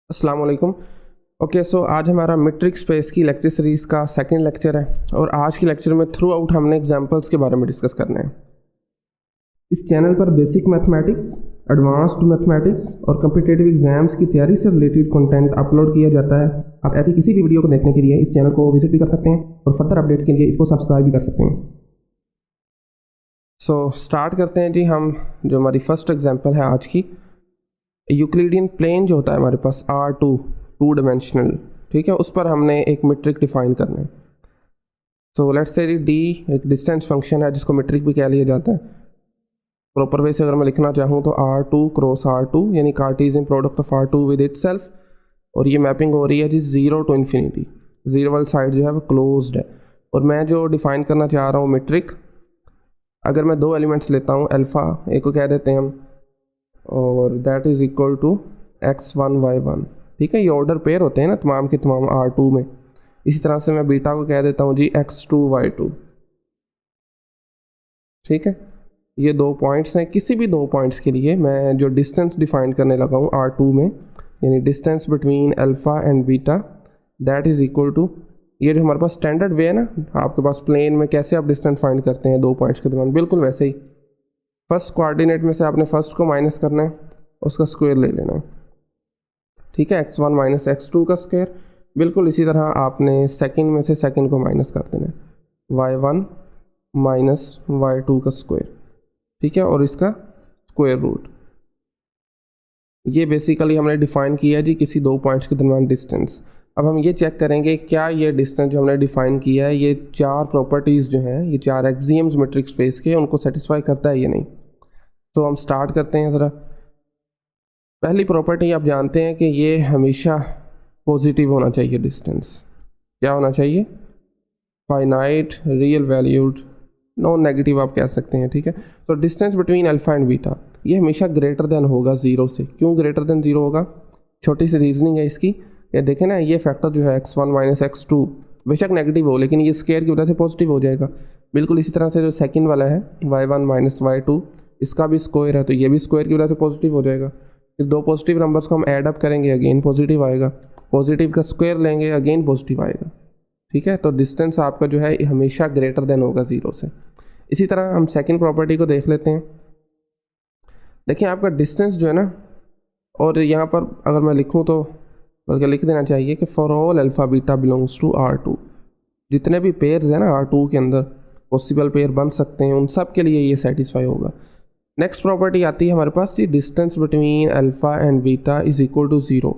अस्सलाम वालेकुम। Okay so आज हमारा मीट्रिक स्पेस की लेक्चर सीरीज़ का सेकंड लेक्चर है और आज की लेक्चर में थ्रू आउट हमने एग्जांपल्स के बारे में डिस्कस करना है। इस चैनल पर बेसिक मैथमेटिक्स, एडवांस्ड मैथमेटिक्स और कॉम्पिटिटिव एग्जाम्स की तैयारी से रिलेटेड कंटेंट अपलोड किया जाता है। आप ऐसी किसी भी वीडियो को देखने के लिए इस चैनल को विजिट भी कर सकते हैं और फर्दर अपडेट्स के लिए इसको सब्सक्राइब भी कर सकते हैं। सो स्टार्ट करते हैं जी। हम जो हमारी फर्स्ट एग्जाम्पल है आज की, यूक्लिडियन प्लेन जो होता है हमारे पास R2 टू डायमेंशनल, ठीक है, उस पर हमने एक मीट्रिक डिफाइन करना है। सो लेट्स से डी एक डिस्टेंस फंक्शन है जिसको मीट्रिक भी कह लिया जाता है। प्रॉपर वे से अगर मैं लिखना चाहूँ तो R2 क्रॉस R2 यानी Cartesian product of R2 with itself, और ये मैपिंग हो रही है जी 0 टू इन्फिनिटी। जीरो वाली साइड जो है वो क्लोज्ड है और मैं जो डिफाइन करना चाह रहा हूँ मीट्रिक, अगर मैं दो एलिमेंट्स लेता हूँ, अल्फ़ा एक को कह देते हैं हम, और that is equal to x1 y1, ठीक है। ये ऑर्डर पेयर होते हैं ना तमाम के तमाम R2 में। इसी तरह से मैं बीटा को कह देता हूँ जी x2 y2, ठीक है। ये दो पॉइंट्स हैं, किसी भी दो पॉइंट्स के लिए मैं जो डिस्टेंस डिफाइन करने लगा हूँ R2 में, यानी distance between alpha and beta, that is equal to, ये जो हमारे पास स्टैंडर्ड वे है ना, आपके पास प्लेन में कैसे आप डिस्टेंस फाइंड करते हैं दो पॉइंट्स के दरमियान, बिल्कुल वैसे ही। फर्स्ट कोऑर्डिनेट में से आपने फर्स्ट को माइनस करना है, उसका स्क्वायर ले लेना है, ठीक है, x1 माइनस x2 का स्क्वायर। बिल्कुल इसी तरह आपने सेकंड में से सेकंड को माइनस कर देना है, y1 माइनस y2 का स्क्वायर, ठीक है, और इसका स्क्वायर रूट। ये बेसिकली हमने डिफाइन किया है जी किसी दो पॉइंट्स के दरमियान डिस्टेंस। अब हम ये चेक करेंगे क्या ये डिस्टेंस जो हमने डिफाइन किया है, ये चार प्रॉपर्टीज़ जो हैं, ये चार एक्सियम्स मीट्रिक स्पेस के, उनको सेटिस्फाई करता है या नहीं। तो हम स्टार्ट करते हैं ज़रा। पहली प्रॉपर्टी आप जानते हैं कि ये हमेशा पॉजिटिव होना चाहिए डिस्टेंस। क्या होना चाहिए? Finite, real valued, non negative आप कह सकते हैं, ठीक है। तो distance between alpha and beta ये हमेशा ग्रेटर देन होगा ज़ीरो से। क्यों ग्रेटर देन ज़ीरो होगा? छोटी सी रीजनिंग है इसकी। ये देखें ना, ये फैक्टर जो है x1 माइनस x2 बेशक नेगेटिव हो, लेकिन ये स्केयर की वजह से पॉजिटिव हो जाएगा। बिल्कुल इसी तरह से जो सेकंड वाला है y1 माइनस y2, इसका भी स्क्वायर है तो ये भी स्क्वायर की वजह से पॉजिटिव हो जाएगा। फिर दो पॉजिटिव नंबर्स को हम ऐड अप करेंगे, अगेन पॉजिटिव आएगा। पॉजिटिव का स्क्वायर लेंगे, अगेन पॉजिटिव आएगा, ठीक है। तो डिस्टेंस आपका जो है हमेशा ग्रेटर देन होगा ज़ीरो से। इसी तरह हम सेकंड प्रॉपर्टी को देख लेते हैं। देखिए आपका डिस्टेंस जो है ना, और यहाँ पर अगर मैं लिखूँ तो बल्कि लिख देना चाहिए कि for all alpha beta belongs to R2, जितने भी पेयर्स हैं ना R2 के अंदर पॉसिबल पेयर बन सकते हैं, उन सब के लिए ये सेटिस्फाई होगा। नेक्स्ट प्रॉपर्टी आती है हमारे पास कि distance between alpha and beta is equal to zero.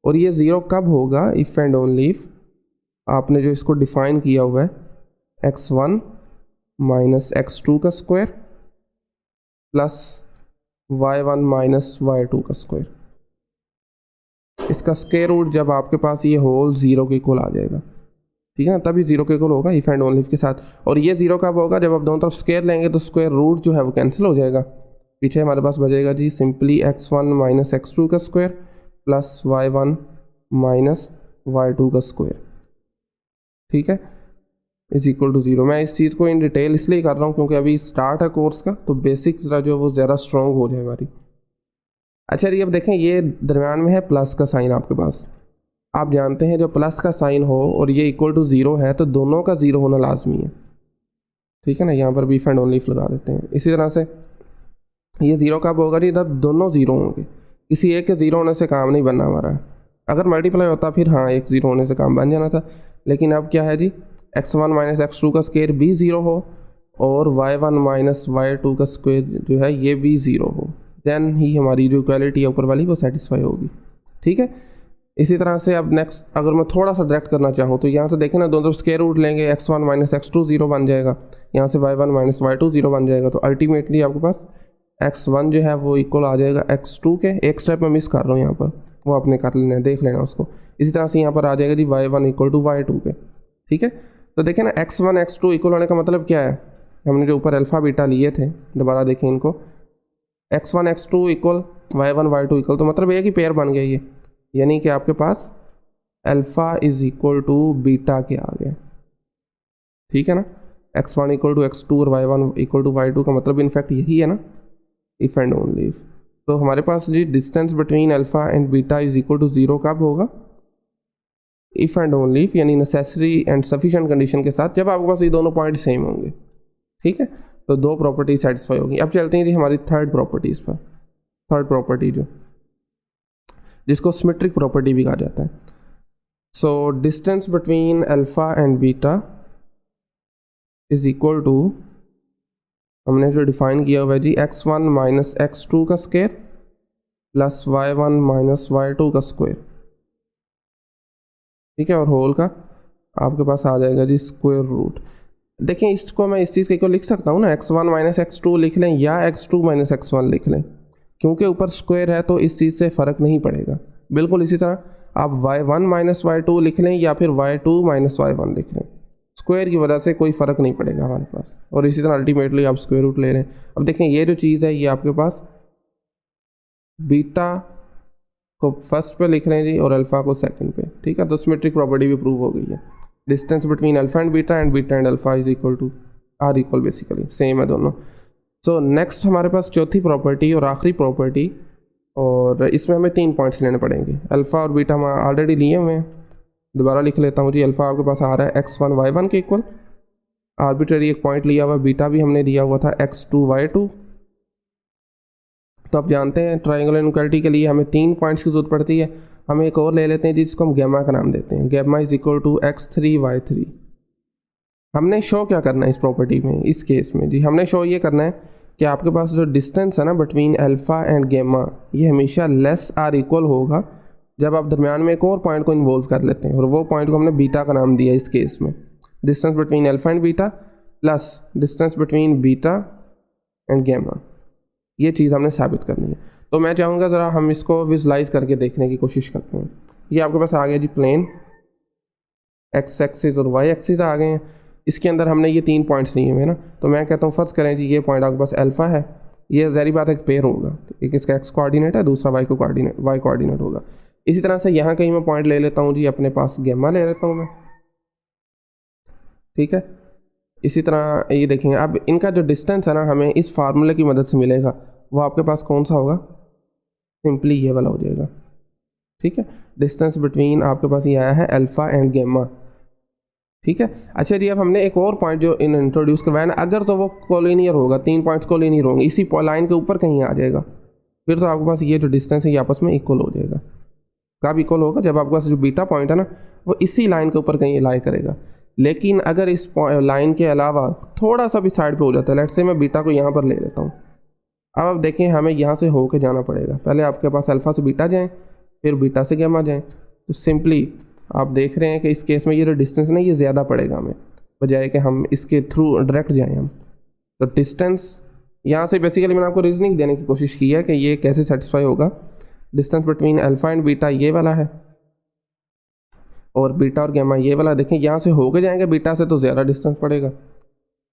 और ये ज़ीरो कब होगा? इफ़ एंड ओनली इफ़ आपने जो इसको डिफाइन किया हुआ है x1 माइनस x2 का square plus y1 minus y2 का स्क्वायर, इसका स्क्वायर रूट जब आपके पास ये होल ज़ीरो के इक्वल आ जाएगा, ठीक है ना, तभी ज़ीरो के इक्वल होगा इफ़ एंड ओनली इफ के साथ। और ये ज़ीरो कब होगा? जब आप दोनों तरफ स्क्वायर लेंगे तो स्क्वायर रूट जो है वो कैंसिल हो जाएगा। पीछे हमारे पास बचेगा जी सिंपली x1 माइनस x2 का square plus y1 minus y2 का स्क्वायर, ठीक है, इज इक्वल टू ज़ीरो। मैं इस चीज़ को इन डिटेल इसलिए कर रहा हूँ क्योंकि अभी स्टार्ट है कोर्स का, तो बेसिक्स ज़रा जो है वो ज़्यादा स्ट्रॉन्ग हो जाए हमारी। अच्छा जी, अब देखें ये दरम्यान में है प्लस का साइन आपके पास। आप जानते हैं जो प्लस का साइन हो और ये इक्वल टू ज़ीरो है तो दोनों का ज़ीरो होना लाजमी है, ठीक है ना। यहाँ पर भी इफ एंड ओनली इफ लगा देते हैं। इसी तरह से ये ज़ीरो कब होगा जी? जब दोनों ज़ीरो होंगे। किसी एक के ज़ीरो होने से काम नहीं बनना हमारा। अगर मल्टीप्लाई होता फिर हाँ, एक ज़ीरो होने से काम बन जाना था, लेकिन अब क्या है जी, x1 माइनस x2 का स्क्वायर भी ज़ीरो हो और y1 माइनस y2 का स्क्वायर जो है ये भी ज़ीरो हो, देन ही हमारी जो इक्वालिटी है ऊपर वाली वो सेटिस्फाई होगी, ठीक है। इसी तरह से अब नेक्स्ट अगर मैं थोड़ा सा डायरेक्ट करना चाहूँ तो यहाँ से देखें ना, दोनों तरफ स्क्वायर रूट लेंगे, x1 माइनस x2 ज़ीरो बन जाएगा, यहाँ से y1 माइनस y2 ज़ीरो बन जाएगा। तो अल्टीमेटली आपके पास x1 जो है वो इक्वल आ जाएगा x2 के। एक स्टेप मैं मिस कर रहा हूँ यहाँ पर, वो आपने कर लेना है, देख लेना उसको। इसी तरह से यहाँ पर आ जाएगा जी y1 इक्वल टू y2 के, ठीक है। तो देखें ना, x1 x2 इक्वल होने का मतलब क्या है? हमने जो ऊपर अल्फ़ा बीटा लिए थे, दोबारा देखें इनको, x1 x2 equal y1 y2 equal, तो मतलब एक ही पेयर बन गया ये, यानी कि आपके पास alpha is equal to beta के आ गया, ठीक है ना। x1 इक्वल टू x2 और y1 इक्वल टू y2 का मतलब इनफैक्ट यही है ना, इफ़ एंड ओनली इफ। तो हमारे पास जी distance between alpha and beta is equal to 0 कब होगा? इफ़ एंड ओनली इफ, यानी नेसेसरी एंड सफिशिएंट कंडीशन के साथ, जब आपके पास ये दोनों पॉइंट सेम होंगे। ठीक है, तो दो प्रॉपर्टी सेटिस्फाई होगी। अब चलते हैं जी हमारी थर्ड प्रॉपर्टीज पर। थर्ड प्रॉपर्टी जो जिसको सिमेट्रिक प्रॉपर्टी भी कहा जाता है। So distance between alpha and beta is equal to, हमने जो डिफाइन किया हुआ है जी, x1 माइनस x2 का square plus y1 minus y2 का स्क्वायर। ठीक है, और होल का आपके पास आ जाएगा जी स्क्वायर रूट। देखिए इसको मैं इस चीज़ को लिख सकता हूँ ना, x1 माइनस x2 लिख लें या x2 माइनस x1 लिख लें, क्योंकि ऊपर स्क्वायर है तो इस चीज़ से फ़र्क नहीं पड़ेगा। बिल्कुल इसी तरह आप y1 माइनस y2 लिख लें या फिर y2 माइनस y1 लिख लें, स्क्वायर की वजह से कोई फ़र्क नहीं पड़ेगा हमारे पास। और इसी तरह अल्टीमेटली आप स्क्वायर रूट ले रहे हैं। अब देखें ये जो चीज़ है ये आपके पास बीटा को फर्स्ट पे लिख रहे हैं जी और अल्फ़ा को सेकंड पे। ठीक है, तो सिमेट्रिक प्रॉपर्टी भी प्रूव हो गई है। Distance between alpha and beta and alpha is equal to or equal, basically same है दोनों। सो नेक्स्ट हमारे पास चौथी प्रॉपर्टी और आखिरी प्रॉपर्टी, और इसमें हमें 3 पॉइंट्स लेने पड़ेंगे। अल्फ़ा और बीटा हम ऑलरेडी लिए हुए हैं, दोबारा लिख लेता हूँ जी। अल्फ़ा आपके पास आ रहा है x1 y1 के इक्वल, आर्बिट्ररी एक पॉइंट लिया हुआ, बीटा भी हमने दिया हुआ था x2 y2। तो आप जानते हैं ट्रायंगुलर इनइक्वालिटी के लिए हमें 3 पॉइंट्स की जरूरत पड़ती है। हम एक और ले लेते हैं जिसको हम गैमा का नाम देते हैं। Gamma is equal to x3 y3। हमने शो क्या करना है इस प्रॉपर्टी में, इस केस में जी हमने शो ये करना है कि आपके पास जो डिस्टेंस है ना बिटवीन अल्फ़ा एंड गैमा, ये हमेशा लेस आर इक्वल होगा जब आप दरमियान में एक और पॉइंट को इन्वॉल्व कर लेते हैं, और वो पॉइंट को हमने बीटा का नाम दिया इस केस में। Distance between alpha and beta plus distance between beta and gamma, ये चीज़ हमने साबित करनी है। तो मैं चाहूँगा ज़रा हम इसको विजुलाइज करके देखने की कोशिश करते हैं। ये आपके पास आ गया जी प्लेन, एक्स एक्सिस और वाई एक्सिस आ गए हैं। इसके अंदर हमने ये 3 पॉइंट्स लिए हुए हैं ना, तो मैं कहता हूँ फर्स्ट करें जी, ये पॉइंट आपके पास अल्फ़ा है, ये ज़ाहिर बात एक पेयर होगा, एक इसका एक्स कोऑर्डिनेट है, दूसरा वाई कोऑर्डिनेट होगा। इसी तरह से यहाँ कहीं मैं पॉइंट ले लेता हूँ जी, अपने पास गैमा ले लेता हूँ मैं। ठीक है, इसी तरह ये देखेंगे अब इनका जो डिस्टेंस है ना हमें इस फार्मूले की मदद से मिलेगा, वो आपके पास कौन सा होगा? सिंपली ये वाला हो जाएगा। ठीक है, डिस्टेंस बिटवीन आपके पास ये आया है अल्फ़ा एंड गैमा। ठीक है, अच्छा जी अब हमने एक और पॉइंट जो इंट्रोड्यूस करवाया ना, अगर तो वो कोलिनियर होगा, 3 पॉइंट्स कोलिनियर होंगे, इसी लाइन के ऊपर कहीं आ जाएगा, फिर तो आपके पास ये जो डिस्टेंस है ये आपस में इक्वल हो जाएगा। कब इक्वल होगा? जब आपके पास जो बीटा पॉइंट है ना वो इसी लाइन के ऊपर कहीं लाई करेगा। लेकिन अगर इस लाइन के अलावा थोड़ा सा भी साइड पे हो जाता है, लेट्स से मैं बीटा को यहाँ पर ले लेता हूँ। अब आप देखें हमें यहाँ से होके जाना पड़ेगा, पहले आपके पास अल्फ़ा से बीटा जाएँ, फिर बीटा से गैमा जाएँ। तो सिंपली आप देख रहे हैं कि इस केस में ये जो डिस्टेंस है ये ज़्यादा पड़ेगा हमें, बजाय कि हम इसके थ्रू डायरेक्ट जाएँ हम। तो डिस्टेंस यहाँ से बेसिकली मैंने आपको रीजनिंग देने की कोशिश की है कि ये कैसे सेटिस्फाई होगा। Distance between alpha and beta ये वाला है, और बीटा और गैमा ये वाला। देखें यहाँ से होके जाएंगे बीटा से तो ज़्यादा डिस्टेंस पड़ेगा,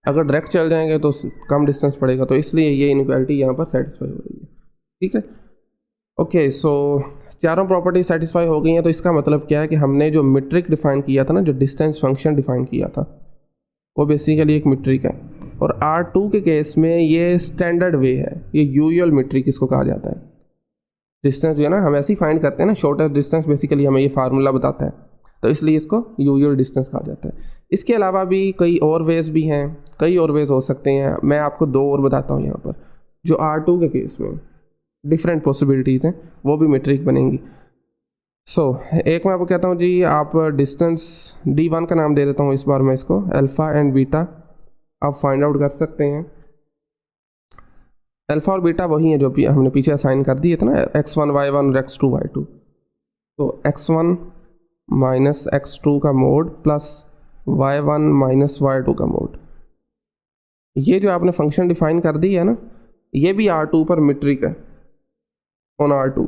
अगर डायरेक्ट चल जाएंगे तो कम डिस्टेंस पड़ेगा, तो इसलिए ये इनइक्वालिटी यहाँ पर सेटिस्फाई हो रही है। ठीक है, ओके। सो चारों प्रॉपर्टी सेटिस्फाई हो गई हैं, तो इसका मतलब क्या है कि हमने जो मीट्रिक डिफाइन किया था ना, जो डिस्टेंस फंक्शन डिफाइन किया था, वो बेसिकली एक मीट्रिक है। और R2 के केस में ये स्टैंडर्ड वे है, ये यूजुअल मीट्रिक इसको कहा जाता है। डिस्टेंस जो है ना हम ऐसे ही फाइंड करते हैं ना, शॉर्टेस्ट डिस्टेंस बेसिकली हमें ये फार्मूला बताता है, तो इसलिए इसको यूजुअल डिस्टेंस कहा जाता है। इसके अलावा भी कई और वेज भी हैं, कई और वेज हो सकते हैं। मैं आपको 2 और बताता हूँ यहाँ पर, जो R2 के केस में डिफरेंट पॉसिबिलिटीज़ हैं, वो भी मीट्रिक बनेंगी। एक मैं आपको कहता हूँ जी, आप डिस्टेंस D1 का नाम दे देता हूँ इस बार मैं इसको, अल्फ़ा एंड बीटा आप फाइंड आउट कर सकते हैं। अल्फ़ा और बीटा वही है जो हमने पीछे असाइन कर दिए थे ना, x1 y1 और x2 y2। तो x1 माइनस x2 का mode plus y1 minus y2 का मोड, ये जो आपने फंक्शन डिफाइन कर दी है ना, ये भी R2 पर मीट्रिक है ऑन R2।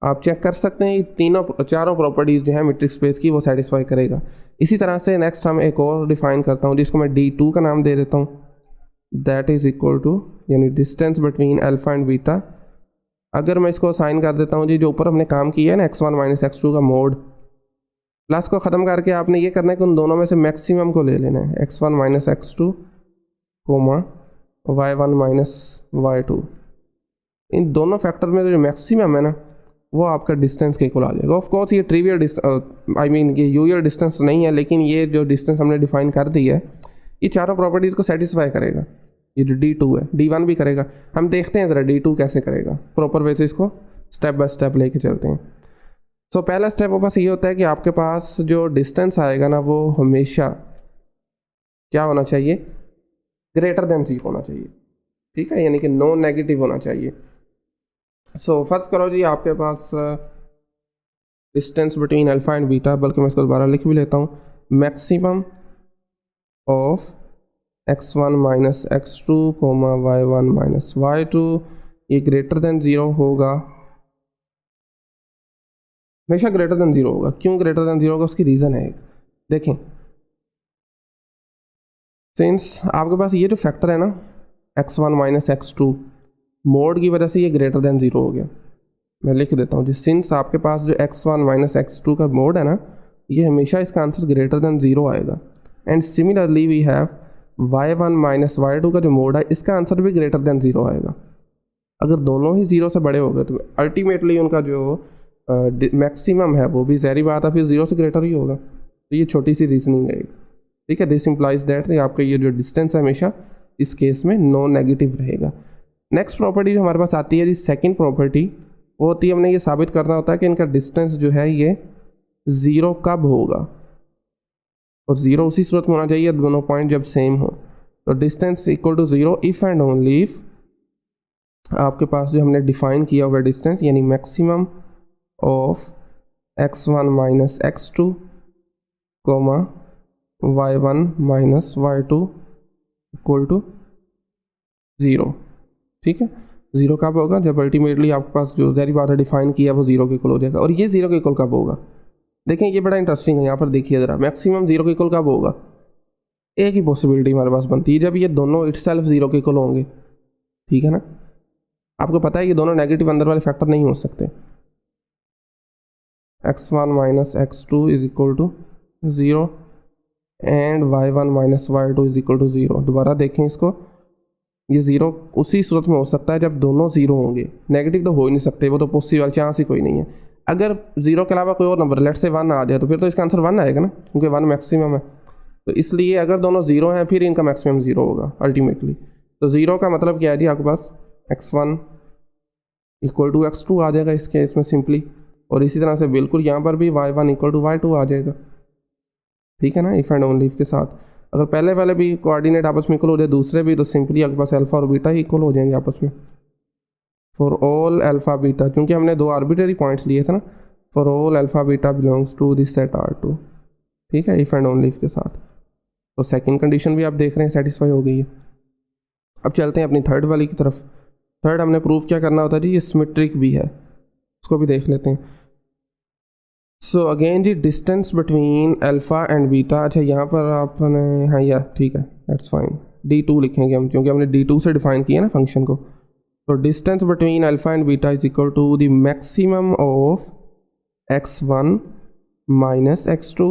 आप चेक कर सकते हैं चारों प्रॉपर्टीज़ जो है मीट्रिक स्पेस की वो सेटिस्फाई करेगा। इसी तरह से नेक्स्ट हम एक और डिफाइन करता हूँ जिसको मैं D2 का नाम दे देता हूँ, दैट इज़ इक्वल टू, यानी distance between alpha and beta. अगर मैं इसको साइन कर देता हूँ जी, जो ऊपर हमने काम किया है ना x1 माइनस x2 का मोड, प्लस को ख़त्म करके आपने ये करना है कि उन दोनों में से मैक्सिमम को ले लेना है, x1 minus x2 comma y1 minus y2। इन दोनों फैक्टर में जो मैक्सिमम है ना वो आपका डिस्टेंस के इक्वल आ जाएगा। ऑफ कोर्स ये ट्रिवियल आई मीन ये यूजल डिस्टेंस नहीं है, लेकिन ये जो डिस्टेंस हमने डिफाइन कर दी है ये चारों प्रॉपर्टीज़ को सेटिस्फाई करेगा। ये जो D2 है D1 भी करेगा। हम देखते हैं ज़रा D2 कैसे करेगा, प्रॉपर वे से इसको स्टेप बाय स्टेप लेके चलते हैं। सो पहला स्टेप बस ये होता है कि आपके पास जो डिस्टेंस आएगा ना वो हमेशा क्या होना चाहिए, ग्रेटर देन 0 होना चाहिए, ठीक है, यानी कि नॉन नेगेटिव होना चाहिए। सो फर्स्ट करो जी, आपके पास distance between alpha and beta, बल्कि मैं इसको दोबारा लिख भी लेता हूँ, maximum of x1 minus x2 comma y1 minus y2 ये ग्रेटर देन 0 होगा, हमेशा ग्रेटर देन 0 होगा। क्यों ग्रेटर देन 0 होगा, उसकी रीज़न है एक, देखें, सिंस आपके पास ये जो फैक्टर है ना x1 माइनस x2 मोड की वजह से ये ग्रेटर देन 0 हो गया। मैं लिख देता हूँ जी, सिंस आपके पास जो x1 माइनस x2 का मोड है ना ये हमेशा इसका आंसर ग्रेटर देन 0 आएगा। And similarly we have y1 minus y2 का जो मोड है इसका आंसर भी ग्रेटर देन 0 आएगा। अगर दोनों ही 0 से बड़े हो गए तो अल्टीमेटली उनका जो मैक्सिमम है वो भी ज़ाहिर बात है फिर 0 से ग्रेटर ही होगा। तो ये छोटी सी रीजनिंग है, ठीक है। दिस इम्प्लाइज दैट आपका ये जो डिस्टेंस है हमेशा इस केस में नॉन नेगेटिव रहेगा। नेक्स्ट प्रॉपर्टी जो हमारे पास आती है जी, सेकंड प्रॉपर्टी, वो होती है हमने ये साबित करना होता है कि इनका डिस्टेंस जो है ये 0 कब होगा, और 0 उसी सूरत में होना चाहिए दोनों पॉइंट जब सेम हो। तो distance equal to 0 if and only if आपके पास जो हमने डिफाइन किया हुआ डिस्टेंस यानी maximum of x1 minus x2 comma y1 minus y2 equal to 0, ठीक है। 0 कब होगा, जब अल्टीमेटली आपके पास जो ज़ाहिर बात है डिफाइन किया वो 0 के इक्वल हो जाएगा। और ये 0 के इक्वल कब होगा, देखें ये बड़ा इंटरेस्टिंग है। यहाँ पर देखिए ज़रा, मैक्सिमम 0 के इक्वल कब होगा, एक ही पॉसिबिलिटी हमारे पास बनती है जब ये दोनों इटसेल्फ 0 के इक्वल होंगे, ठीक है ना। आपको पता है कि दोनों नेगेटिव अंदर वाले फैक्टर नहीं हो सकते। x1 minus x2 is equal to 0 and y1 minus y2 is equal to 0। दोबारा देखें इसको, ये 0 उसी सूरत में हो सकता है जब दोनों 0 होंगे, नेगेटिव तो हो ही नहीं सकते, वो तो पॉसिबल चांस ही कोई नहीं है। अगर 0 के अलावा कोई और नंबर लेट से 1 आ जाए तो फिर तो इसका आंसर 1 आएगा ना, क्योंकि 1 मैक्सिमम है। तो इसलिए अगर दोनों 0 हैं फिर इनका मैक्सिमम 0 होगा अल्टीमेटली। तो 0 का मतलब क्या है जी, आपके पास x1 इक्वल टू x2 आ जाएगा इस केस में सिंपली, और इसी तरह से बिल्कुल यहाँ पर भी y1 इक्वल टू y2 आ जाएगा, ठीक है ना, इफ़ एंड ओनली इफ के साथ। अगर पहले वाले भी कोऑर्डिनेट आपस में इक्वल हो जाए, दूसरे भी, तो सिंपली आपके पास अल्फा और बीटा ही इक्वल हो जाएंगे आपस में। फॉर ऑल अल्फा बीटा, क्योंकि हमने 2 आर्बिट्रेरी पॉइंट्स लिए थे ना, for all alpha beta belongs to this set R2, ठीक है, इफ़ एंड ओनली इफ के साथ। तो सेकंड कंडीशन भी आप देख रहे हैं सेटिस्फाई हो गई है। अब चलते हैं अपनी थर्ड वाली की तरफ। थर्ड हमने प्रूव क्या करना होता है जी, ये सिमेट्रिक भी है, उसको भी देख लेते हैं। सो अगेन जी, distance between alpha and beta, अच्छा यहाँ पर आपने, हाँ या ठीक है, दैट्स फाइन, D2 लिखेंगे हम क्योंकि हमने D2 से डिफाइन किया ना फंक्शन को। तो distance between alpha and beta is equal to the maximum of x1 minus x2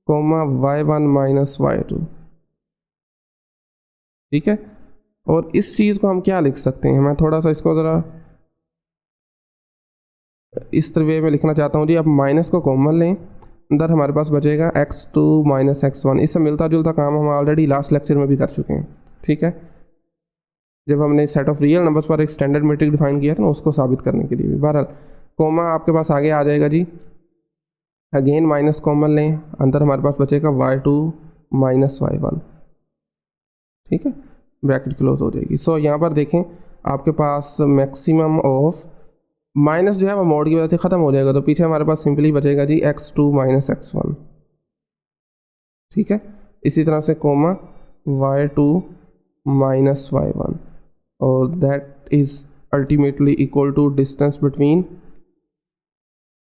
comma y1 minus y2, ठीक है। और इस चीज़ को हम क्या लिख सकते हैं, मैं थोड़ा सा इसको ज़रा इस वे में लिखना चाहता हूँ जी। आप माइनस को कॉमन लें, अंदर हमारे पास बचेगा x2 माइनस x1। इससे मिलता जुलता काम हम ऑलरेडी लास्ट लेक्चर में भी कर चुके हैं, ठीक है, जब हमने सेट ऑफ रियल नंबर्स पर एक स्टैंडर्ड मैट्रिक डिफाइन किया था ना, उसको साबित करने के लिए भी। बहरहाल कोमा आपके पास आगे आ जाएगा जी, अगेन माइनस कॉमन लें, अंदर हमारे पास बचेगा y2 माइनस y1, ठीक है, ब्रैकेट क्लोज हो जाएगी। सो यहाँ पर देखें आपके पास मैक्सिमम ऑफ, माइनस जो है वो मोड की वजह से ख़त्म हो जाएगा, तो पीछे हमारे पास सिंपली बचेगा जी x2 माइनस x1, ठीक है। इसी तरह से कोमा y2 माइनस y1, और that is ultimately equal to distance between,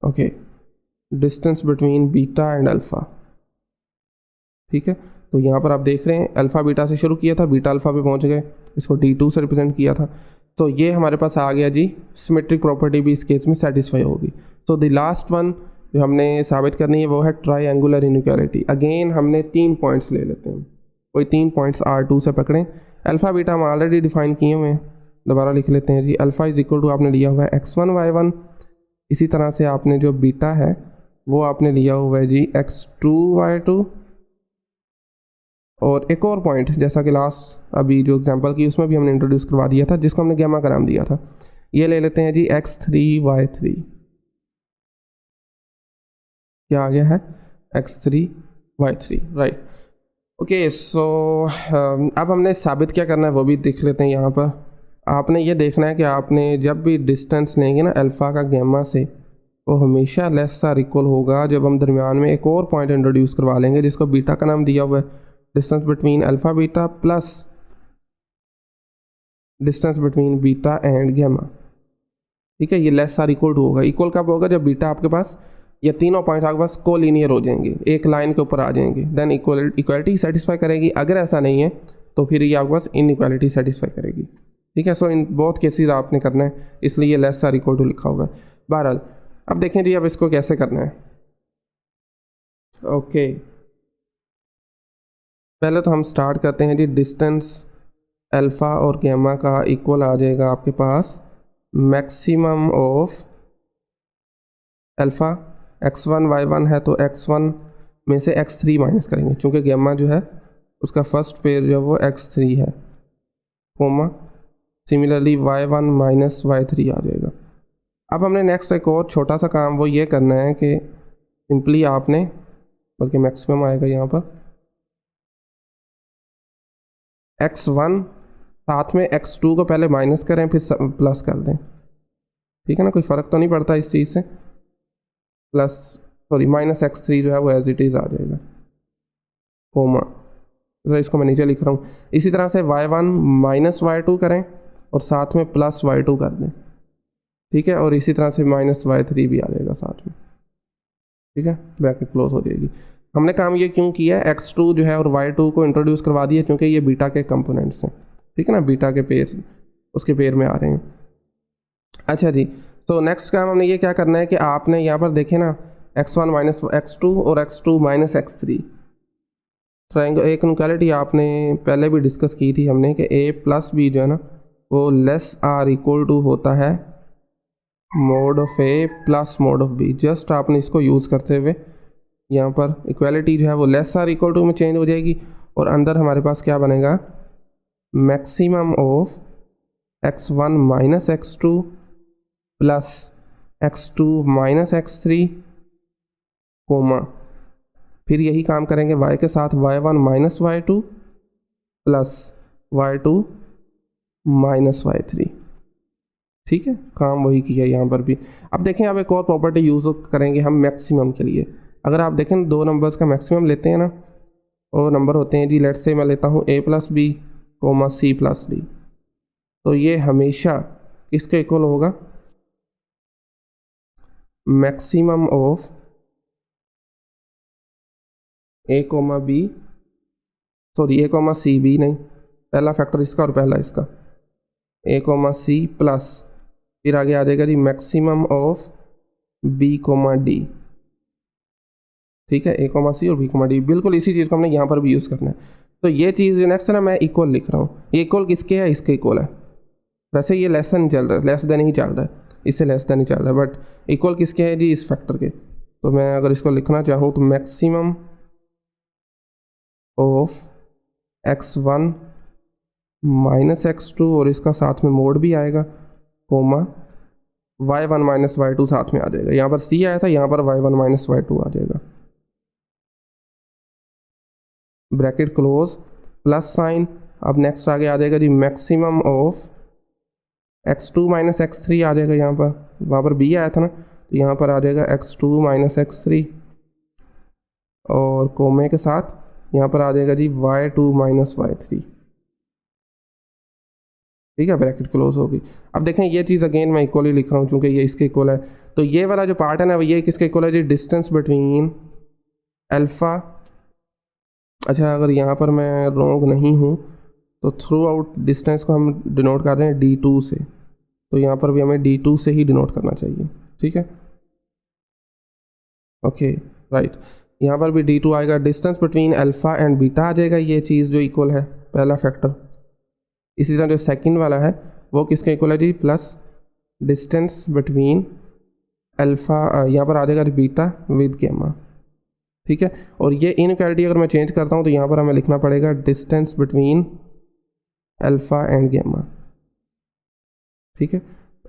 okay, distance between beta and alpha, ठीक है। तो यहाँ पर आप देख रहे हैं अल्फ़ा बीटा से शुरू किया था, बीटा अल्फ़ा पे पहुँच गए, इसको D2 से रिप्रेजेंट किया था। तो ये हमारे पास आ गया जी, सिमेट्रिक प्रॉपर्टी भी इस केस में सेटिस्फाई होगी। सो द लास्ट वन जो हमने साबित करनी है वो है ट्रायंगुलर इनइक्वालिटी। अगेन हमने 3 पॉइंट्स ले लेते हैं, कोई 3 पॉइंट्स R2 से पकड़ें। अल्फ़ा बीटा हम ऑलरेडी डिफाइन किए हुए हैं, दोबारा लिख लेते हैं जी, अल्फ़ा इज़ इक्वल टू आपने लिया हुआ है x1 y1, इसी तरह से आपने जो बीटा है वो आपने लिया हुआ है जी x2 y2, और एक और पॉइंट जैसा कि लास्ट अभी जो एग्जांपल की उसमें भी हमने इंट्रोड्यूस करवा दिया था, जिसको हमने गैमा का नाम दिया था, ये ले लेते हैं जी x3 y3, क्या आ गया है x3 y3, राइट। ओके, सो अब हमने साबित क्या करना है वो भी देख लेते हैं। यहाँ पर आपने ये देखना है कि आपने जब भी डिस्टेंस लेंगे ना अल्फ़ा का गैमा से, वो हमेशा लेस आर इक्वल होगा जब हम दरमियान में एक और पॉइंट इंट्रोड्यूस करवा लेंगे जिसको बीटा का नाम दिया हुआ है, distance between alpha beta plus distance between beta and gamma. ठीक है, ये लेस आर इक्वल टू होगा। इक्वल कब होगा? जब बीटा आपके पास, ये तीनों पॉइंट आपके पास कोलिनियर हो जाएंगे, एक लाइन के ऊपर आ जाएंगे, देन इक्वालिटी सेटिस्फाई करेगी। अगर ऐसा नहीं है तो फिर ये आपके पास इनइक्वालिटी सेटिस्फाई करेगी। ठीक है, सो इन बोथ केसेस आपने करना है, इसलिए ये लेस आर इक्वल टू लिखा होगा। बहरहाल अब देखें जी, अब इसको कैसे करना है। ओके, पहले तो हम स्टार्ट करते हैं जी, डिस्टेंस अल्फ़ा और गैमा का इक्वल आ जाएगा आपके पास maximum of alpha, x1 y1 है तो x1 में से x3 माइनस करेंगे, क्योंकि गैमा जो है उसका फर्स्ट पेयर जो है वो x3 है, coma similarly y1 minus y3 आ जाएगा। अब हमने नेक्स्ट एक और छोटा सा काम वो ये करना है कि सिंपली आपने, बल्कि मैक्सिमम आएगा यहाँ पर x1 साथ में x2 को पहले माइनस करें फिर प्लस कर दें। ठीक है ना, कोई फ़र्क तो नहीं पड़ता इस चीज़ से, प्लस सॉरी माइनस x3 जो है वो एज इट इज़ आ जाएगा, कोमा, तो इसको मैं नीचे लिख रहा हूँ। इसी तरह से y1 माइनस y2 करें और साथ में प्लस y2 कर दें। ठीक है, और इसी तरह से माइनस y3 भी आ जाएगा साथ में। ठीक है, ब्रैकेट क्लोज हो जाएगी। हमने काम ये क्यों किया है, x2 जो है और y2 को इंट्रोड्यूस करवा दिया क्योंकि ये बीटा के कंपोनेंट्स हैं। ठीक है ना, बीटा के पेयर उसके पेयर में आ रहे हैं। अच्छा जी, तो नेक्स्ट काम हमने ये क्या करना है कि आपने यहाँ पर देखें ना, x1 माइनस x2 और x2 माइनस x3 ट्रायंगल, एक इनक्वालिटी आपने पहले भी डिस्कस की थी हमने कि a प्लस बी जो है ना वो लेस आर इक्वल टू होता है mode of a plus mode of b। Just आपने इसको यूज़ करते हुए यहाँ पर इक्वालिटी जो है वो लेस आर इक्वल टू में चेंज हो जाएगी और अंदर हमारे पास क्या बनेगा, maximum of x1 minus x2 plus x2 minus x3, comma फिर यही काम करेंगे y के साथ, y1 minus y2 plus y2 minus y3। ठीक है, काम वही किया यहाँ पर भी। अब देखें, अब एक और प्रॉपर्टी यूज़ करेंगे हम मैक्सिमम के लिए। अगर आप देखें दो नंबर्स का मैक्सिमम लेते हैं ना, और नंबर होते हैं जी, लेट्स से मैं लेता हूँ a plus B comma c plus D, तो ये हमेशा किसके इक्वल होगा, maximum of a comma B, sorry a comma C B नहीं, पहला फैक्टर इसका और पहला इसका, a कोमा सी प्लस फिर आगे आ जाएगा जी maximum of b comma D. ठीक है, a कोमा सी और b कोमा डी, बिल्कुल इसी चीज़ को हमने यहाँ पर भी यूज़ करना है। तो ये चीज़ नेक्स्ट है ना, मैं इक्वल लिख रहा हूँ, ये इक्वल किसके है, इसके इक्वल है। वैसे ये लेस देन चल रहा है, लेस देन ही चल रहा है, इससे लेस देन ही चल रहा है, बट इक्वल किसके है जी, इस फैक्टर के। तो मैं अगर इसको लिखना चाहूँ तो maximum of x1 minus x2 और इसका साथ में मोड भी आएगा, कोमा y1 माइनस y2 साथ में आ जाएगा। यहाँ पर c आया था, यहाँ पर y1 माइनस y2 आ जाएगा, ब्रैकेट क्लोज, प्लस साइन। अब नेक्स्ट आगे आ जाएगा जी maximum of x2 minus x3 आ जाएगा, यहाँ पर, वहाँ पर b आया था ना, तो यहाँ पर आ जाएगा x2 माइनस x3 और कोमे के साथ यहाँ पर आ जाएगा जी y2 माइनस y3। ठीक है, ब्रैकेट क्लोज होगी। अब देखें ये चीज़ अगेन मैं इक्वली लिख रहा हूँ क्योंकि ये इसके इक्वल है। तो ये वाला जो पार्ट है ना, ये किसके इक्वल है जी, डिस्टेंस बिटवीन अल्फ़ा। अच्छा, अगर यहाँ पर मैं रॉन्ग नहीं हूँ तो थ्रू आउट डिस्टेंस को हम डिनोट कर रहे हैं d2 से, तो यहाँ पर भी हमें d2 से ही डिनोट करना चाहिए। ठीक है, ओके राइट, यहाँ पर भी d2 आएगा, distance between alpha and beta आ जाएगा, ये चीज़ जो इक्वल है, पहला फैक्टर। इसी तरह जो सेकंड वाला है वो किसके इक्वल है जी, प्लस डिस्टेंस बिटवीन अल्फ़ा, यहाँ पर आ जाएगा बीटा विद गैमा, ठीक है। और ये इनइक्वालिटी अगर मैं चेंज करता हूँ तो यहाँ पर हमें लिखना पड़ेगा distance between alpha and gamma, ठीक है।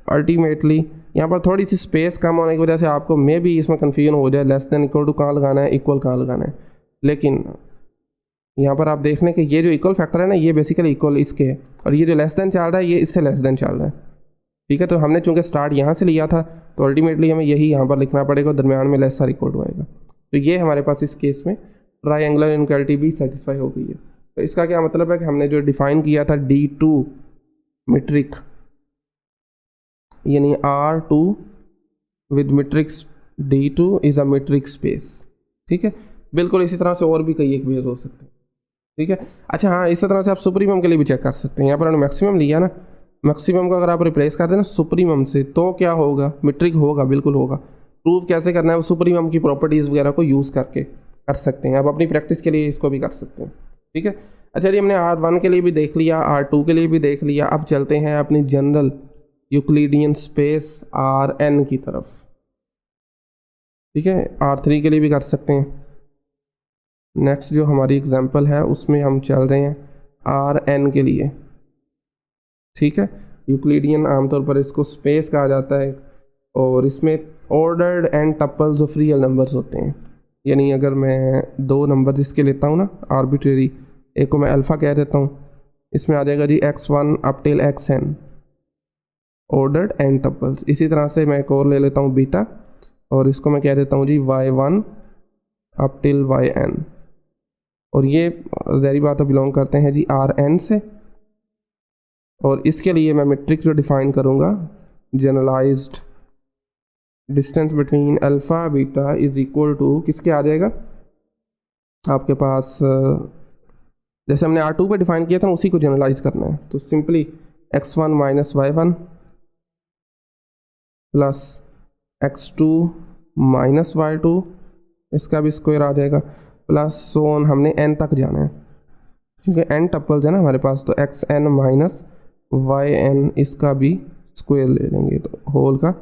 अल्टीमेटली यहाँ पर थोड़ी सी स्पेस कम होने की वजह से आपको मे भी इसमें कन्फ्यूजन हो जाए, लेस देन इक्वल टू कहाँ लगाना है, इक्वल कहाँ लगाना है। लेकिन यहाँ पर आप देख लें कि ये जो इक्वल फैक्टर है ना, ये बेसिकली इक्वल इसके है, और ये जो लेस देन चल रहा है ये इससे लेस देन चल रहा है, ठीक है। तो हमने चूँकि स्टार्ट यहाँ से लिया था तो अल्टीमेटली हमें यही यहाँ पर लिखना पड़ेगा, दरमियान में लेस आर इक्वल टू आएगा। तो ये हमारे पास इस केस में ट्राइंगुलर इनइक्वालिटी भी सेटिस्फाई हो गई है। तो इसका क्या मतलब है कि हमने जो डिफाइन किया था D2 मीट्रिक यानी R2 with matrix D2 is a metric space, ठीक है। बिल्कुल इसी तरह से और भी कई एक वेज हो सकते हैं, ठीक है। अच्छा हाँ, इसी तरह से आप सुप्रीमम के लिए भी चेक कर सकते हैं। यहाँ पर हमने मैक्सिमम लिया ना, मैक्सिमम को अगर आप रिप्लेस कर देना सुप्रीमम से तो क्या होगा, मीट्रिक होगा, बिल्कुल होगा। प्रूव कैसे करना है, वो सुप्रीमम की प्रॉपर्टीज़ वगैरह को यूज़ करके कर सकते हैं। आप अपनी प्रैक्टिस के लिए इसको भी कर सकते हैं, ठीक है। अच्छा जी, हमने R1 के लिए भी देख लिया, R2 के लिए भी देख लिया। अब चलते हैं अपनी जनरल यूक्लिडियन स्पेस Rn की तरफ, ठीक है। R3 के लिए भी कर सकते हैं। नेक्स्ट जो हमारी एग्जांपल है उसमें हम चल रहे हैं Rn के लिए, ठीक है। यूक्लिडियन आमतौर पर इसको स्पेस कहा जाता है, और इसमें ordered and tuples of real numbers होते हैं। यानी अगर मैं दो नंबर इसके लेता हूँ ना आर्बिट्रेरी, एक को मैं अल्फ़ा कह देता हूँ, इसमें आ जाएगा जी x1 up till xn ordered and tuples. इसी तरह से मैं एक और ले लेता हूँ बीटा, और इसको मैं कह देता हूँ जी y1 अप टिल yn, और ये ज़ाहिर बात है बिलोंग करते हैं जी Rn से। और इसके लिए मैं मीट्रिक जो डिफाइन करूँगा, generalised distance between alpha beta is equal to किसके आ जाएगा आपके पास, जैसे हमने R2 पे डिफाइन किया था उसी को जनरलाइज करना है। तो simply x1 minus y1 plus x2 minus y2, इसका भी स्क्वायर आ जाएगा, प्लस सोन हमने n तक जाना है क्योंकि n टपल्स है ना हमारे पास, तो xn माइनस yn इसका भी स्क्वायर ले लेंगे तो होल का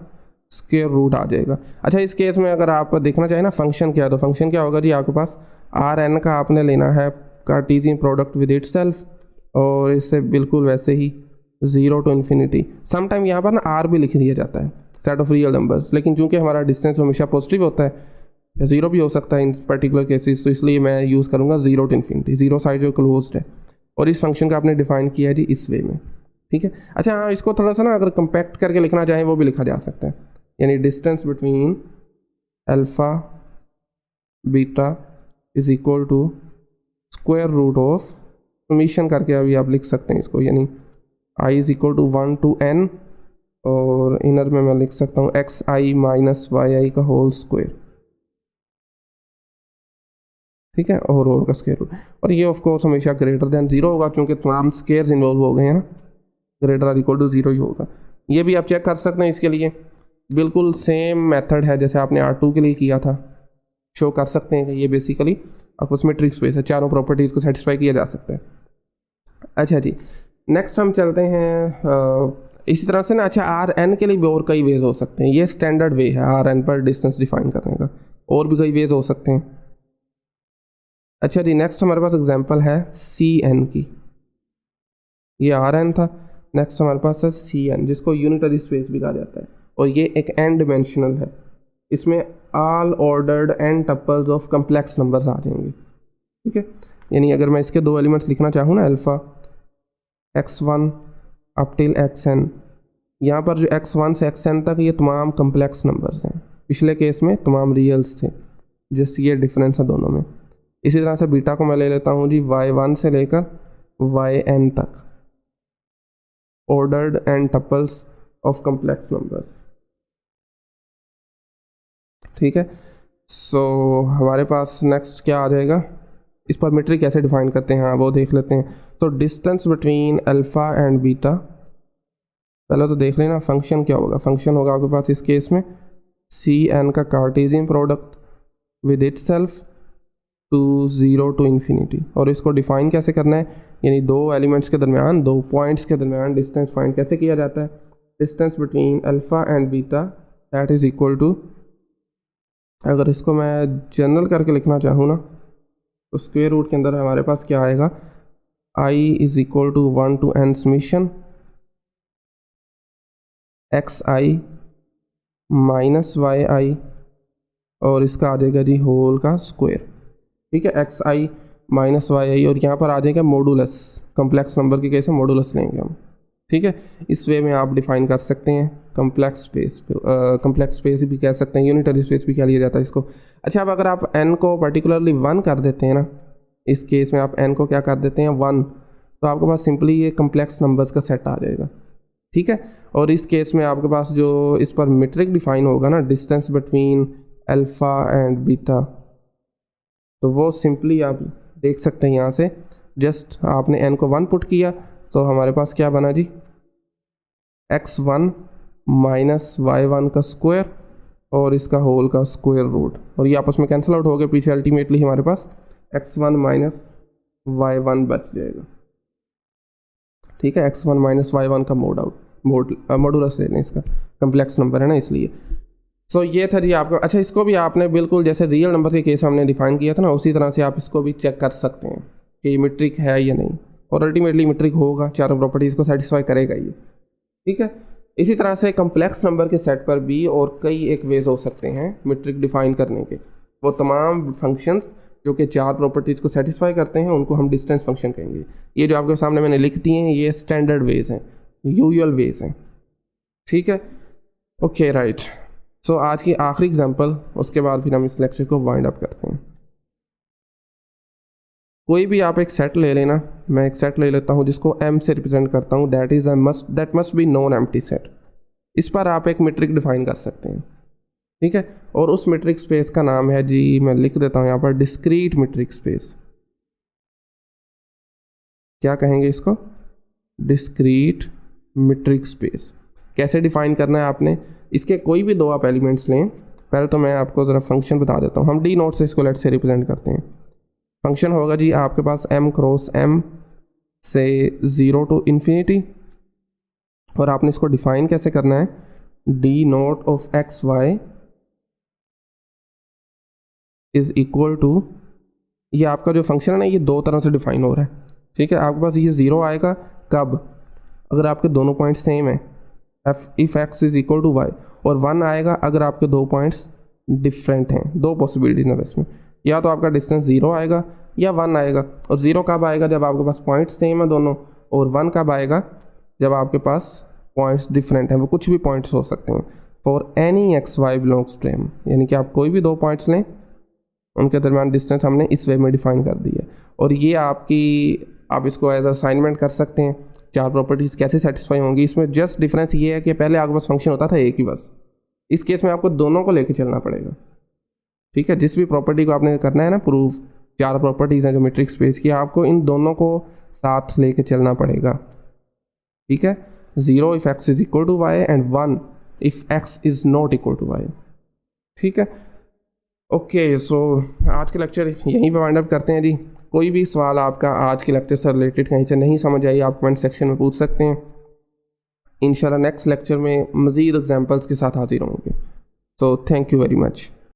स्क्वायर रूट आ जाएगा। अच्छा, इस केस में अगर आप देखना चाहें ना फंक्शन क्या है, तो फंक्शन क्या होगा जी, आपके पास Rn का आपने लेना है कार्टेशियन प्रोडक्ट विद इटसेल्फ, और इससे बिल्कुल वैसे ही 0 टू इन्फिनिटी। समटाइम यहाँ पर ना R भी लिख दिया जाता है, सेट ऑफ रियल नंबर्स, लेकिन चूंकि हमारा डिस्टेंस हमेशा पॉजिटिव होता है, 0 भी हो सकता है इन पर्टिकुलर केसेस, तो इसलिए मैं यूज़ करूँगा 0 टू इन्फिनिटी, 0 साइड जो क्लोज्ड है। और इस फंक्शन का आपने डिफाइन किया है जी इस वे में, ठीक है। अच्छा हाँ, इसको थोड़ा सा ना अगर कंपैक्ट करके लिखना चाहें वो भी लिखा जा सकता है, यानी distance between alpha beta is equal to square root of summation करके अभी आप लिख सकते हैं इसको, यानी i is equal to 1 to n, और इनर में मैं लिख सकता हूँ xi माइनस yi का होल स्क्वायर, ठीक है, और का स्क्वायर रूट। और ये ऑफ कोर्स हमेशा ग्रेटर देन 0 होगा क्योंकि तमाम स्क्वायर्स इन्वॉल्व हो गए हैं ना, ग्रेटर आर इक्वल टू 0 ही होगा। ये भी आप चेक कर सकते हैं, इसके लिए बिल्कुल सेम मेथड है जैसे आपने R2 के लिए किया था, शो कर सकते हैं कि ये बेसिकली आपको मीट्रिक स्पेस है, चारों प्रॉपर्टीज़ को सेटिस्फाई किया जा सकता है। अच्छा जी, नेक्स्ट हम चलते हैं इसी तरह से ना। अच्छा, Rn के लिए भी और कई वेज हो सकते हैं, ये स्टैंडर्ड वे है Rn पर डिस्टेंस डिफाइन करने का, और भी कई वेज हो सकते हैं। अच्छा जी, नेक्स्ट हमारे पास एग्जांपल है Cn की, ये Rn था, नेक्स्ट हमारे पास है Cn जिसको यूनिटरी स्पेस भी कहा जाता है, और ये एक n डिमेंशनल है, इसमें all ordered and tuples of complex numbers आ जाएंगे, ठीक है। यानी अगर मैं इसके दो एलिमेंट्स लिखना चाहूँ ना, alpha x1 up till xn, यहाँ पर जो x1 से xn तक ये तमाम कम्प्लेक्स नंबर्स हैं, पिछले केस में तमाम रियल्स थे, जिससे ये डिफरेंस है दोनों में। इसी तरह से बीटा को मैं ले लेता हूँ जी y1 से लेकर yn तक, ordered and tuples of complex numbers, ठीक है। सो हमारे पास नेक्स्ट क्या आ जाएगा, इस पर मीट्रिक कैसे डिफाइन करते हैं, हाँ वो देख लेते हैं। तो distance between alpha and beta, पहले तो देख लेना फंक्शन क्या होगा। फंक्शन होगा आपके पास इस केस में Cn का Cartesian product with itself to 0 to infinity. और इसको डिफाइन कैसे करना है, यानी दो एलिमेंट्स के दरमियान, दो पॉइंट्स के दरमियान डिस्टेंस फाइंड कैसे किया जाता है, distance between alpha and beta that is equal to, अगर इसको मैं जनरल करके लिखना चाहूँ ना तो स्क्वायर रूट के अंदर हमारे पास क्या आएगा, I is equal to 1 to n summation xi minus yi और इसका आ जाएगा जी होल का स्क्वायर। ठीक है, xi माइनस yi और यहाँ पर आ जाएगा मॉडुलस, कम्प्लेक्स नंबर के केस में मॉडुलस लेंगे हम। ठीक है, इस वे में आप डिफाइन कर सकते हैं कम्प्लेक्स स्पेस, कम्प्लेक्स स्पेस भी कह सकते हैं, यूनिटरी स्पेस भी कह लिया जाता है इसको। अच्छा, अब अगर आप n को पर्टिकुलरली 1 कर देते हैं ना, इस केस में आप n को क्या कर देते हैं 1, तो आपके पास सिंपली ये कम्प्लेक्स नंबर्स का सेट आ जाएगा। ठीक है, और इस केस में आपके पास जो इस पर मीट्रिक डिफाइन होगा ना, distance between alpha and beta, तो वो सिंपली आप देख सकते हैं यहाँ से, जस्ट आपने n को 1 पुट किया तो हमारे पास क्या बना जी, x1 माइनस y1 का स्क्वायर और इसका होल का स्क्वायर रूट, और ये आपस में कैंसिल आउट हो गए, पीछे अल्टीमेटली हमारे पास x1 माइनस y1 बच जाएगा। ठीक है, x1 माइनस y1 का मॉडुलस ले लें, इसका कम्प्लेक्स नंबर है ना इसलिए। सो ये था जी आपका। अच्छा, इसको भी आपने बिल्कुल जैसे रियल नंबर के केस हमने डिफाइन किया था ना, उसी तरह से आप इसको भी चेक कर सकते हैं कि मीट्रिक है या नहीं, और अल्टीमेटली मीट्रिक होगा, चारों प्रॉपर्टीज़ को सेटिस्फाई करेगा ये। ठीक है, इसी तरह से कम्प्लेक्स नंबर के सेट पर भी और कई एक वेज हो सकते हैं मीट्रिक डिफाइन करने के। वो तमाम फंक्शंस जो कि चार प्रॉपर्टीज़ को सेटिस्फाई करते हैं उनको हम डिस्टेंस फंक्शन कहेंगे। ये जो आपके सामने मैंने लिख दिए हैं ये स्टैंडर्ड वेज हैं, यूजुअल वेज हैं। ठीक है, ओके राइट। सो आज की आखिरी एग्जांपल, उसके बाद फिर हम इस लेक्चर को वाइंड अप करते हैं। कोई भी आप एक सेट ले लेना, मैं एक सेट ले लेता हूँ जिसको m से रिप्रेजेंट करता हूँ, that must be non empty set. इस पर आप एक मीट्रिक डिफाइन कर सकते हैं। ठीक है, और उस मीट्रिक स्पेस का नाम है जी, मैं लिख देता हूँ यहाँ पर, डिस्क्रीट मीट्रिक स्पेस। क्या कहेंगे इसको, डिस्क्रीट मीट्रिक स्पेस। कैसे डिफाइन करना है आपने, इसके कोई भी दो आप एलिमेंट्स लें। पहले तो मैं आपको ज़रा फंक्शन बता देता हूँ, हम डी नोट से इसको लेट से रिप्रेजेंट करते हैं। फंक्शन होगा जी आपके पास m क्रॉस m से 0 टू इन्फिनिटी, और आपने इसको डिफाइन कैसे करना है, D naught of X Y is equal to, ये आपका जो फंक्शन है ना ये दो तरह से डिफाइन हो रहा है। ठीक है, आपके पास ये 0 आएगा कब, अगर आपके दोनों पॉइंट सेम है, if x is equal to Y, और 1 आएगा अगर आपके दो पॉइंट्स डिफरेंट हैं। दो पॉसिबिलिटीज हैं इसमें, या तो आपका डिस्टेंस 0 आएगा या 1 आएगा। और 0 कब आएगा, जब आपके पास पॉइंट्स सेम है दोनों, और 1 कब आएगा, जब आपके पास पॉइंट्स डिफरेंट हैं, वो कुछ भी पॉइंट्स हो सकते हैं। For any X Y belongs to M, यानी कि आप कोई भी दो पॉइंट्स लें, उनके दरमियान डिस्टेंस हमने इस वे में डिफाइन कर दी है। और ये आप इसको एज असाइनमेंट कर सकते हैं, चार प्रॉपर्टीज़ कैसे सेटिस्फाई होंगी। इसमें जस्ट डिफरेंस ये है कि पहले आपके पास फंक्शन होता था एक ही बस, इस केस में आपको दोनों को लेके चलना पड़ेगा। ठीक है, जिस भी प्रॉपर्टी को आपने करना है ना प्रूफ, चार प्रॉपर्टीज़ हैं जो मैट्रिक्स स्पेस की, आपको इन दोनों को साथ लेके चलना पड़ेगा। ठीक है, 0 if x is equal to Y and 1 if x is not equal to Y. ठीक है, ओके। सो आज के लेक्चर यहीं पे वाइंड अप करते हैं जी। कोई भी सवाल आपका आज के लेक्चर से रिलेटेड कहीं से नहीं समझ आई, आप कमेंट सेक्शन में पूछ सकते हैं। इंशाल्लाह नेक्स्ट लेक्चर में मज़ीद एग्जांपल्स के साथ हाजिर होंगे। So thank you very much.